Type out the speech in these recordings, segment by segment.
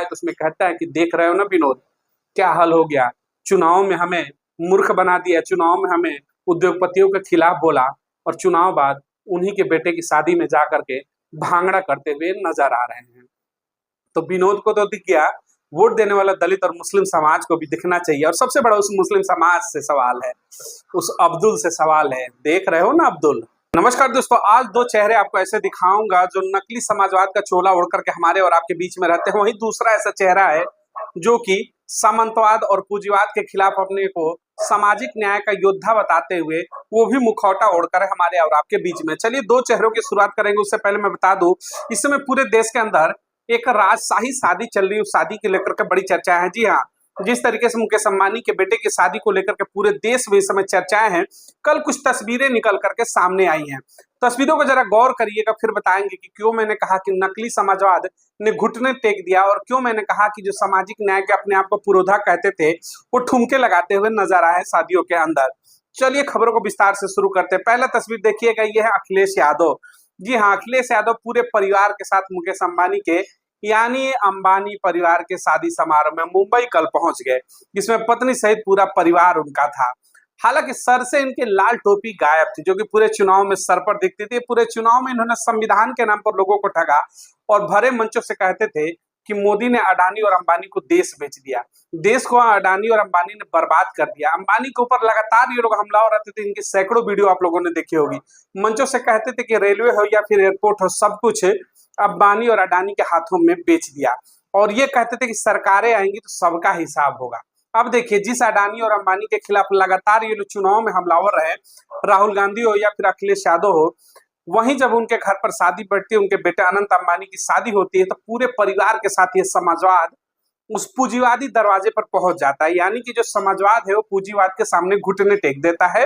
तो उसमें कहता है कि देख रहे हो ना विनोद, क्या हाल हो गया। चुनाव में हमें मूर्ख बना दिया, चुनाव में हमें उद्योगपतियों के खिलाफ बोला और चुनाव बाद उन्हीं के बेटे की शादी में जा करके भांगड़ा करते हुए नजर आ रहे हैं। तो विनोद को तो दिख गया, वोट देने वाला दलित और मुस्लिम समाज को भी दिखना चाहिए। और सबसे बड़ा उस मुस्लिम समाज से सवाल है, उस अब्दुल से सवाल है। देख रहे हो ना अब्दुल। नमस्कार दोस्तों, आज दो चेहरे आपको ऐसे दिखाऊंगा जो नकली समाजवाद का चोला ओढ़ करके हमारे और आपके बीच में रहते हैं। वहीं दूसरा ऐसा चेहरा है जो कि सामंतवाद और पूंजीवाद के खिलाफ अपने को सामाजिक न्याय का योद्धा बताते हुए वो भी मुखौटा ओढ़कर हमारे और आपके बीच में। चलिए दो चेहरों की शुरुआत करेंगे। उससे पहले मैं बता दूं, इस समय पूरे देश के अंदर एक राजशाही शादी चल रही है, उस शादी को लेकर के बड़ी चर्चा है। जी हाँ, जिस तरीके से मुकेश अंबानी के बेटे की शादी को लेकर के पूरे देश में इस समय चर्चाएं हैं। कल कुछ तस्वीरें निकल करके सामने आई हैं, तस्वीरों को जरा गौर करिएगा, फिर बताएंगे कि क्यों मैंने कहा कि नकली समाजवाद ने घुटने टेक दिया और क्यों मैंने कहा कि जो सामाजिक न्याय के अपने आप को पुरोधा कहते थे वो ठुमके लगाते हुए नजर आए शादियों के अंदर। चलिए खबरों को विस्तार से शुरू करते हैं। पहला तस्वीर देखिएगा, ये है अखिलेश यादव। जी हाँ, अखिलेश यादव पूरे परिवार के साथ मुकेश अंबानी के यानी अंबानी परिवार के शादी समारोह में मुंबई कल पहुंच गए, जिसमें पत्नी सहित पूरा परिवार उनका था। हालांकि सर से इनके लाल टोपी गायब थी, जो कि पूरे चुनाव में सर पर दिखती थी। पूरे चुनाव में इन्होंने संविधान के नाम पर लोगों को ठगा और भरे मंचों से कहते थे कि मोदी ने अडानी और अंबानी को देश बेच दिया, देश को अडानी और अंबानी ने बर्बाद कर दिया। अंबानी के ऊपर लगातार ये लोग हमला हो रहे थे, इनकी सैकड़ों वीडियो आप लोगों ने देखी होगी। मंचों से कहते थे कि रेलवे हो या फिर एयरपोर्ट हो, सब कुछ अंबानी और अडानी के हाथों में बेच दिया। और ये कहते थे कि सरकारें आएंगी तो सबका हिसाब होगा। अब देखिए, जिस अडानी और अंबानी के खिलाफ लगातार ये लोग चुनाव में हमलावर रहे, राहुल गांधी हो या फिर अखिलेश यादव हो, वहीं जब उनके घर पर शादी पड़ती है, उनके बेटे अनंत अंबानी की शादी होती है, तो पूरे परिवार के साथ ये समाजवाद उस पूंजीवादी दरवाजे पर पहुंच जाता है। यानी कि जो समाजवाद है वो पूंजीवाद के सामने घुटने टेक देता है,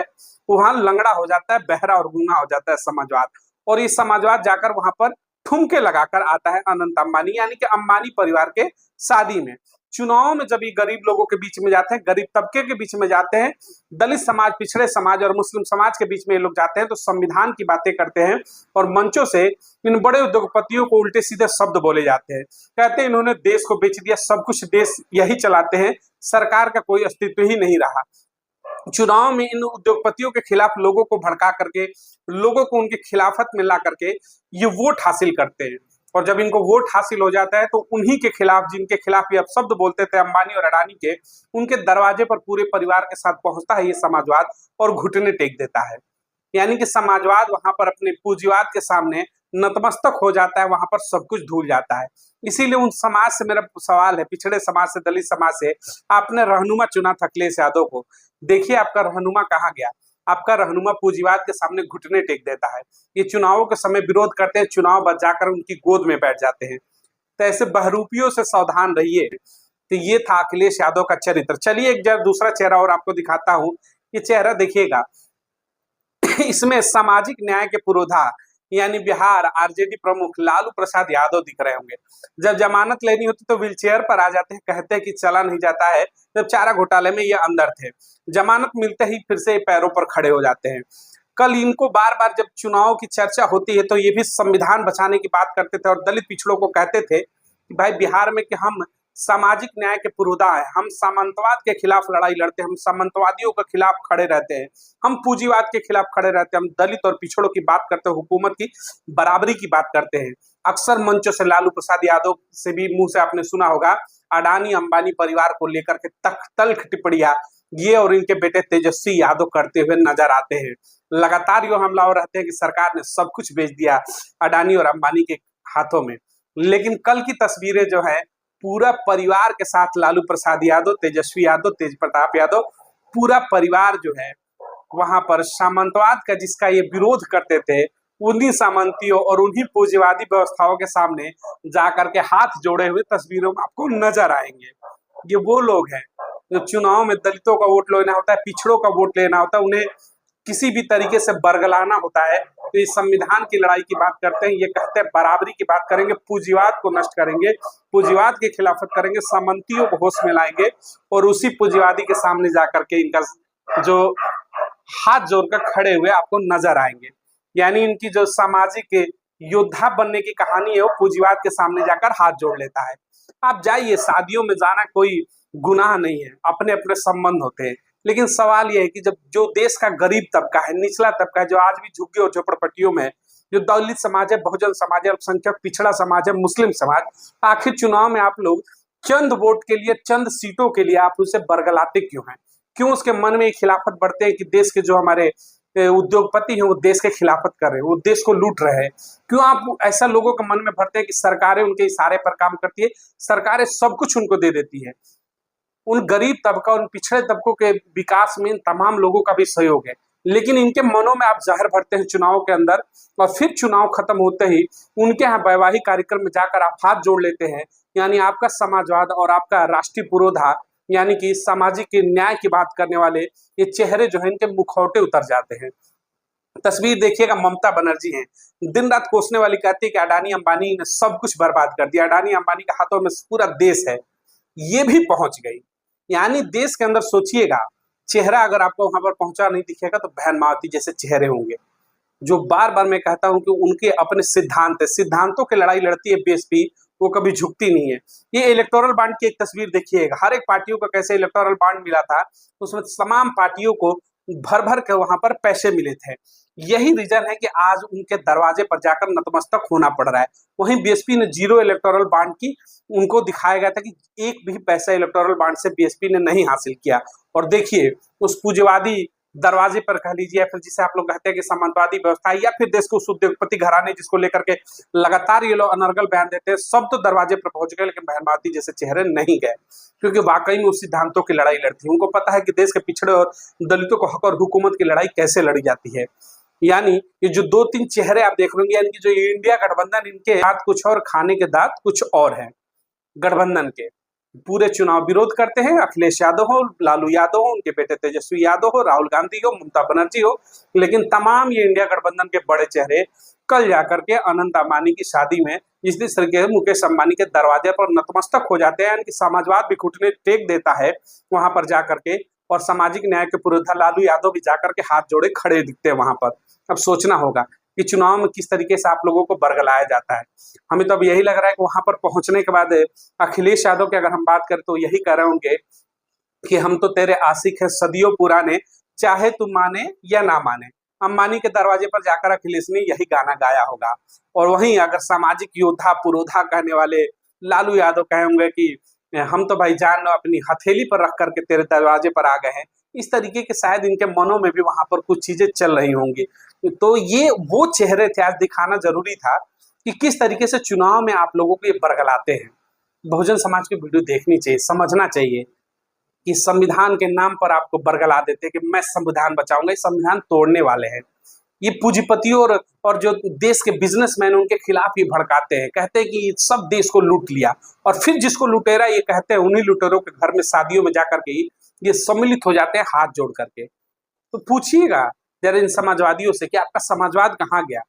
वहां लंगड़ा हो जाता है, बहरा और गूंगा हो जाता है समाजवाद। और ये समाजवाद जाकर वहां पर ठुमके लगाकर आता है अनंत अंबानी यानी कि अंबानी परिवार के शादी में। चुनाव में जब ये गरीब लोगों के बीच में जाते हैं, गरीब तबके के बीच में जाते हैं, दलित समाज, पिछड़े समाज और मुस्लिम समाज के बीच में ये लोग जाते हैं, तो संविधान की बातें करते हैं और मंचों से इन बड़े उद्योगपतियों को उल्टे सीधे शब्द बोले जाते हैं। कहते हैं इन्होंने देश को बेच दिया, सब कुछ देश यही चलाते हैं, सरकार का कोई अस्तित्व ही नहीं रहा। चुनाव में इन उद्योगपतियों के खिलाफ लोगों को भड़का करके, लोगों को उनके खिलाफत में ला करके ये वोट हासिल करते हैं। और जब इनको वोट हासिल हो जाता है तो उन्हीं के खिलाफ, जिनके खिलाफ ये शब्द बोलते थे अंबानी और अडानी के, उनके दरवाजे पर पूरे परिवार के साथ पहुंचता है ये समाजवाद और घुटने टेक देता है। यानी कि समाजवाद वहां पर अपने पूंजीवाद के सामने नतमस्तक हो जाता है, वहां पर सब कुछ धूल जाता है। इसीलिए उन समाज से मेरा सवाल है, पिछड़े समाज से, दलित समाज से, आपने रहनुमा चुना था अखिलेश यादव को, देखिए आपका रहनुमा कहाँ गया। आपका रहनुमा पूंजीवाद के सामने घुटने टेक देता है। ये चुनावों के समय विरोध करते हैं, चुनाव बाद जाकर उनकी गोद में बैठ जाते हैं। तो ऐसे बहरूपियों से सावधान रहिए। तो ये था अखिलेश यादव का चरित्र। चलिए एक दूसरा चेहरा और आपको दिखाता हूं। ये चेहरा देखिएगा, इसमें सामाजिक न्याय के पुरोधा यानी बिहार आरजेडी प्रमुख लालू प्रसाद यादव दिख रहे होंगे। जब जमानत लेनी होती तो व्हीलचेयर पर आ जाते हैं, कहते हैं कि चला नहीं जाता है। जब चारा घोटाले में ये अंदर थे, जमानत मिलते ही फिर से पैरों पर खड़े हो जाते हैं। कल इनको बार बार जब चुनाव की चर्चा होती है तो ये भी संविधान बचाने की बात करते थे और दलित पिछड़ों को कहते थे कि भाई बिहार में कि हम सामाजिक न्याय के पुरोधा है, हम सामंतवाद के खिलाफ लड़ाई लड़ते हैं, हम सामंतवादियों के खिलाफ खड़े रहते हैं, हम पूंजीवाद के खिलाफ खड़े रहते हैं, हम दलित और पिछड़ों की बात करते हैं, हुकूमत की बराबरी की बात करते हैं। अक्सर मंचों से लालू प्रसाद यादव से भी मुंह से आपने सुना होगा, अडानी अंबानी परिवार को लेकर के तल्ख टिप्पणियां ये और इनके बेटे तेजस्वी यादव करते हुए नजर आते हैं। लगातार यो हमलावर रहते हैं कि सरकार ने सब कुछ बेच दिया अडानी और अंबानी के हाथों में। लेकिन कल की तस्वीरें जो है, पूरा परिवार के साथ लालू प्रसाद यादव, तेजस्वी यादव, तेज प्रताप यादव, पूरा परिवार जो है वहां पर सामंतवाद का जिसका ये विरोध करते थे, उन्हीं सामंतियों और उन्हीं पूंजीवादी व्यवस्थाओं के सामने जाकर के हाथ जोड़े हुए तस्वीरों में आपको नजर आएंगे। ये वो लोग हैं जो चुनाव में दलितों का वोट लेना होता है, पिछड़ों का वोट लेना होता है, उन्हें किसी भी तरीके से बरगलाना होता है, तो ये संविधान की लड़ाई की बात करते हैं। ये कहते हैं बराबरी की बात करेंगे, पूंजीवाद को नष्ट करेंगे, पूंजीवाद की खिलाफत करेंगे, सामंतियों को होश में लाएंगे और उसी पूंजीवादी के सामने जाकर के इनका जो हाथ जोड़कर खड़े हुए आपको नजर आएंगे। यानी इनकी जो सामाजिक योद्धा बनने की कहानी है वो पूंजीवाद के सामने जाकर हाथ जोड़ लेता है। आप जाइए, शादियों में जाना कोई गुनाह नहीं है, अपने अपने संबंध होते हैं। लेकिन सवाल यह है कि जब जो देश का गरीब तबका है, निचला तबका है, जो आज भी झुग्गी और झोपड़पट्टियों में है, जो दलित समाज है, बहुजन समाज है, अल्पसंख्यक पिछड़ा समाज है, मुस्लिम समाज, आखिर चुनाव में आप लोग चंद वोट के लिए, चंद सीटों के लिए आप उसे बरगलाते क्यों हैं? क्यों उसके मन में खिलाफत बढ़ते हैं कि देश के जो हमारे उद्योगपति हैं वो देश के खिलाफत कर रहे हैं, वो देश को लूट रहे हैं? क्यों आप ऐसा लोगों के मन में भरते हैं कि सरकारें उनके इशारे पर काम करती है, सरकारें सब कुछ उनको दे देती है? उन गरीब तबका, उन पिछड़े तबकों के विकास में इन तमाम लोगों का भी सहयोग है, लेकिन इनके मनों में आप जहर भरते हैं चुनाव के अंदर, और फिर चुनाव खत्म होते ही उनके यहाँ वैवाहिक कार्यक्रम में जाकर आप हाथ जोड़ लेते हैं। यानी आपका समाजवाद और आपका राष्ट्रीय पुरोधा, यानी कि सामाजिक न्याय की बात करने वाले ये चेहरे जो है, इनके मुखौटे उतर जाते हैं। तस्वीर देखिएगा, ममता बनर्जी हैं, दिन रात कोसने वाली, कहती है कि अडानी अंबानी ने सब कुछ बर्बाद कर दिया, अडानी अंबानी के हाथों में पूरा देश है। ये भी पहुंच गई। यानी देश के अंदर सोचिएगा, चेहरा अगर आपको वहां पर पहुंचा नहीं दिखेगा तो बहन मावती जैसे चेहरे होंगे, जो बार बार मैं कहता हूं कि उनके अपने सिद्धांत है, सिद्धांतों की लड़ाई लड़ती है बीएसपी, वो कभी झुकती नहीं है। ये इलेक्टोरल बॉन्ड की एक तस्वीर देखिएगा, हर एक पार्टियों को कैसे इलेक्टोरल बॉन्ड मिला था, उसमें तमाम पार्टियों को भर भर के वहां पर पैसे मिले थे। यही रीजन है कि आज उनके दरवाजे पर जाकर नतमस्तक होना पड़ रहा है। वहीं बीएसपी ने जीरो इलेक्टोरल बॉन्ड की, उनको दिखाया गया था कि एक भी पैसा इलेक्टोरल बॉन्ड से बीएसपी ने नहीं हासिल किया। और देखिए, उस पूंजीवादी दरवाजे पर कह लीजिए, या फिर जिसे आप लोग कहते हैं कि सामंतवादी व्यवस्था, या फिर देश के उस उद्योगपति घराने जिसको लेकर के लगातार ये लोग अनर्गल बयान देते हैं, सब तो दरवाजे पर पहुंच गए, लेकिन बहन मावती जैसे चेहरे नहीं गए, क्योंकि वाकई में उस सिद्धांतों की लड़ाई लड़ती है। उनको पता है कि देश के पिछड़े और दलितों को हक और हुकूमत की लड़ाई कैसे लड़ी जाती है। यानी ये जो दो तीन चेहरे आप देख रहे हैं, यानी कि जो इंडिया गठबंधन, इनके हाथ कुछ और, खाने के दांत कुछ और है। गठबंधन के पूरे चुनाव विरोध करते हैं, अखिलेश यादव हो, लालू यादव हो, उनके बेटे तेजस्वी यादव हो, राहुल गांधी हो, ममता बनर्जी हो, लेकिन तमाम ये इंडिया गठबंधन के बड़े चेहरे कल जाकर के अनंत अंबानी की शादी में इस तरीके से मुकेश अंबानी के दरवाजे पर नतमस्तक हो जाते हैं। यानी कि समाजवाद भी घुटने टेक देता है वहां पर जाकर के, और सामाजिक न्याय के पुरोधा लालू यादव भी जाकर के हाथ जोड़े खड़े दिखते हैं वहां पर। अब सोचना होगा कि चुनाव में किस तरीके से आप लोगों को बरगलाया जाता है। हमें तो अब यही लग रहा है कि वहां पर पहुंचने के बाद अखिलेश यादव की अगर हम बात करें तो यही कह रहे होंगे कि हम तो तेरे आशिक हैं सदियों पुराने, चाहे तुम माने या ना माने। अंबानी के दरवाजे पर जाकर अखिलेश ने यही गाना गाया होगा। और वहीं अगर सामाजिक योद्धा पुरोधा कहने वाले लालू यादव कहेंगे कि हम तो भाई जान अपनी हथेली पर रख करके तेरे दरवाजे पर आ गए हैं, इस तरीके के शायद इनके मनों में भी वहां पर कुछ चीजें चल रही होंगी। तो ये वो चेहरे थे, आज दिखाना जरूरी था कि किस तरीके से चुनाव में आप लोगों को ये बरगलाते हैं। बहुजन समाज की वीडियो देखनी चाहिए, समझना चाहिए कि संविधान के नाम पर आपको बरगला देते हैं कि मैं संविधान बचाऊंगा, ये संविधान तोड़ने वाले हैं। ये पूंजीपतियों और जो देश के बिजनेसमैन उनके खिलाफ ये भड़काते हैं, कहते हैं कि सब देश को लूट लिया, और फिर जिसको लुटेरा ये कहते हैं, उन्हीं लुटेरों के घर में शादियों में जाकर के ये सम्मिलित हो जाते हैं हाथ जोड़ करके। तो पूछिएगा जरा इन समाजवादियों से कि आपका समाजवाद कहाँ गया।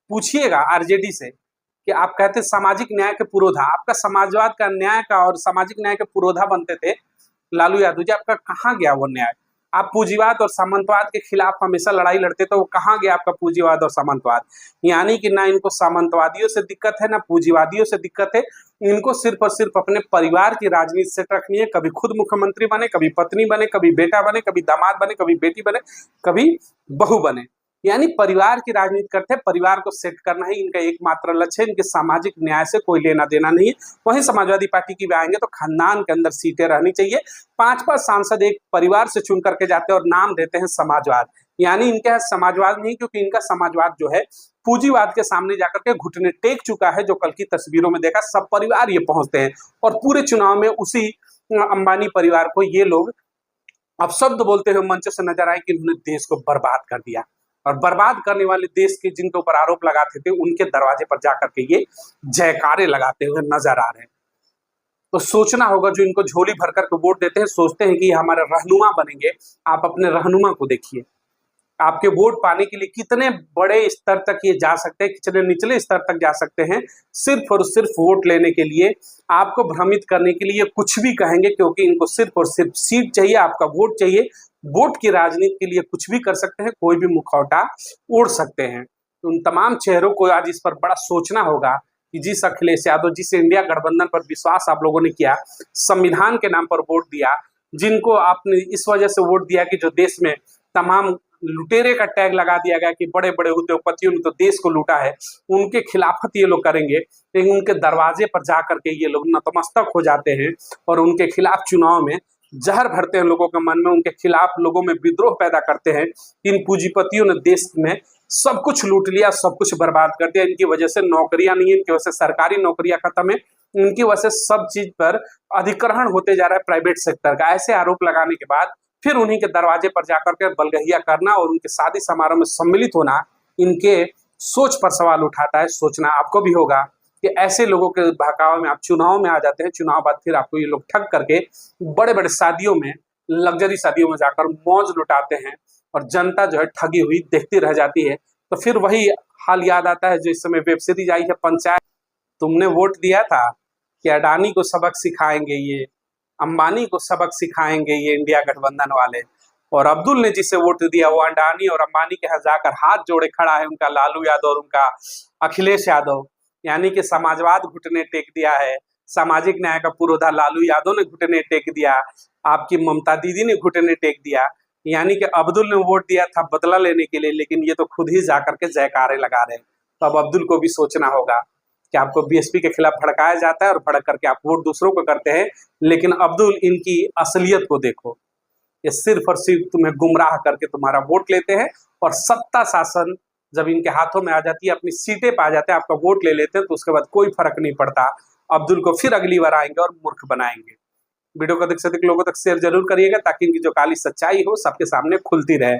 पूछिएगा आरजेडी से कि आप कहते सामाजिक न्याय के पुरोधा, आपका समाजवाद का न्याय का और सामाजिक न्याय के पुरोधा बनते थे लालू यादव जी, आपका कहाँ गया वो न्याय? आप पूंजीवाद और सामंतवाद के खिलाफ हमेशा लड़ाई लड़ते, तो वो कहाँ गया आपका पूंजीवाद और सामंतवाद? यानी कि ना इनको सामंतवादियों से दिक्कत है, ना पूंजीवादियों से दिक्कत है, इनको सिर्फ और सिर्फ अपने परिवार की राजनीति से रखनी है। कभी खुद मुख्यमंत्री बने, कभी पत्नी बने, कभी बेटा बने, कभी दामाद बने, कभी बेटी बने, कभी बहू बने। यानी परिवार की राजनीति करते हैं, परिवार को सेट करना ही इनका एकमात्र लक्ष्य है। इनके सामाजिक न्याय से कोई लेना देना नहीं है। वहीं समाजवादी पार्टी की भी आएंगे तो खानदान के अंदर सीटें रहनी चाहिए। 5-5 सांसद एक परिवार से चुन करके जाते हैं और नाम देते हैं समाजवाद। यानी इनके यहाँ समाजवाद नहीं, क्योंकि इनका समाजवाद जो है पूंजीवाद के सामने जाकर के घुटने टेक चुका है। जो कल की तस्वीरों में देखा, सब परिवार ये पहुंचते हैं और पूरे चुनाव में उसी अंबानी परिवार को ये लोग अब शब्द बोलते हुए मंच से नजर आए कि उन्होंने देश को बर्बाद कर दिया। और बर्बाद करने वाले देश के जिनके ऊपर आरोप लगाते थे, उनके दरवाजे पर जाकर के ये जयकारे लगाते हुए नजर आ रहे हैं। तो सोचना होगा, जो इनको झोली भर कर के वोट देते हैं, सोचते हैं कि ये हमारे रहनुमा बनेंगे। आप अपने रहनुमा को देखिए, आपके वोट पाने के लिए कितने बड़े स्तर तक ये जा सकते हैं, कितने निचले स्तर तक जा सकते हैं, सिर्फ और सिर्फ वोट लेने के लिए, आपको भ्रमित करने के लिए कुछ भी कहेंगे, क्योंकि इनको सिर्फ और सिर्फ सीट चाहिए, आपका वोट चाहिए। वोट की राजनीति के लिए कुछ भी कर सकते हैं, कोई भी मुखौटा ओढ़ सकते हैं। तो उन तमाम चेहरों को आज इस पर बड़ा सोचना होगा कि जिस अखिलेश यादव, जिस इंडिया गठबंधन पर विश्वास आप लोगों ने किया, संविधान के नाम पर वोट दिया, जिनको आपने इस वजह से वोट दिया कि जो देश में तमाम लुटेरे का टैग लगा दिया गया कि बड़े बड़े उद्योगपतियों ने तो देश को लूटा है, उनके खिलाफत ये लोग करेंगे, लेकिन उनके दरवाजे पर जा करके ये लोग नतमस्तक हो जाते हैं और उनके खिलाफ चुनाव में जहर भरते हैं लोगों के मन में, उनके खिलाफ लोगों में विद्रोह पैदा करते हैं। इन पूंजीपतियों ने देश में सब कुछ लूट लिया, सब कुछ बर्बाद कर दिया। इनकी वजह से नौकरियां नहीं है, इनकी वजह से सरकारी नौकरियां खत्म है, इनकी वजह से सब चीज पर अधिग्रहण होते जा रहा है प्राइवेट सेक्टर का। ऐसे आरोप लगाने के बाद फिर उन्हीं के दरवाजे पर जाकर के बलगहिया करना और उनके शादी समारोह में सम्मिलित होना, इनके सोच पर सवाल उठाता है। सोचना आपको भी होगा कि ऐसे लोगों के बहकावे में आप चुनाव में आ जाते हैं, चुनाव बाद फिर आपको ये लोग ठग करके बड़े बड़े शादियों में, लग्जरी शादियों में जाकर मौज लुटाते हैं और जनता जो है ठगी हुई देखती रह जाती है। तो फिर वही हाल याद आता है जो इस समय वेब सीरीज आई है पंचायत। तुमने वोट दिया था कि अडानी को सबक सिखाएंगे, ये अंबानी को सबक सिखाएंगे ये इंडिया गठबंधन वाले, और अब्दुल ने जिसे वोट दिया वो अडानी और अंबानी के यहाँ जाकर हाथ जोड़े खड़ा है, उनका लालू यादव और उनका अखिलेश यादव। यानी कि समाजवाद घुटने टेक दिया है, सामाजिक न्याय का पुरोधा लालू यादव ने घुटने टेक दिया, आपकी ममता दीदी ने घुटने टेक दिया। यानी कि अब्दुल ने वोट दिया था बदला लेने के लिए, लेकिन ये तो खुद ही जाकर के जयकारे लगा रहे हैं। तो अब अब्दुल को भी सोचना होगा कि आपको बीएसपी के खिलाफ भड़काया जाता है और भड़क करके आप वोट दूसरों को करते हैं, लेकिन अब्दुल इनकी असलियत को देखो, ये सिर्फ और सिर्फ तुम्हें गुमराह करके तुम्हारा वोट लेते हैं और सत्ता शासन जब इनके हाथों में आ जाती है, अपनी सीटें पे आ जाते हैं, आपका वोट ले लेते हैं, तो उसके बाद कोई फर्क नहीं पड़ता। अब्दुल को फिर अगली बार आएंगे और मूर्ख बनाएंगे। वीडियो को अधिक से अधिक लोगों तक शेयर जरूर करिएगा ताकि इनकी जो काली सच्चाई हो सबके सामने खुलती रहे।